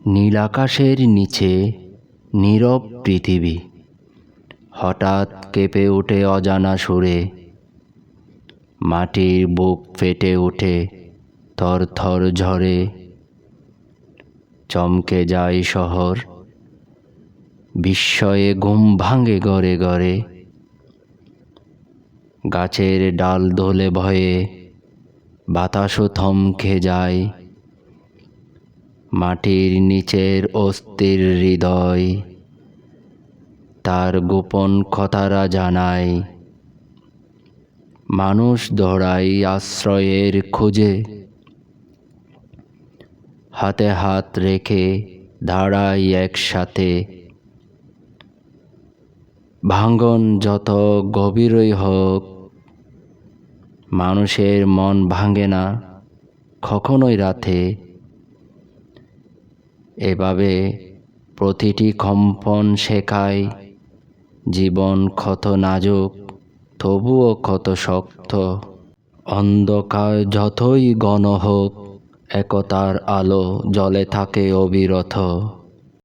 নীলাকাশের নিচে নীরব পৃথিবী হঠাৎ কেঁপে ওঠে অজানা সুরে। মাটির বুক ফেটে ওঠে থর থর ঝরে। চমকে যায় শহর, বিস্ময়ে ঘুম ভাঙে ঘরে ঘরে। গাছের ডাল দোলে ভয়ে, বাতাসও থমকে যায়। মাটির নিচের অস্থির হৃদয় তার গোপন কথারা জানায়। মানুষ দৌড়ায় আশ্রয়ের খোঁজে, হাতে হাত রেখে দাঁড়ায় একসাথে। ভাঙন যত গভীরই হোক, মানুষের মন ভাঙে না কখনোই রাতে। এভাবে প্রতিটি কম্পন শেখায় জীবন কত নাজুক, তবুও কত শক্ত। অন্ধকার যতই ঘন হোক, একতার আলো জ্বলে থাকে অবিরত।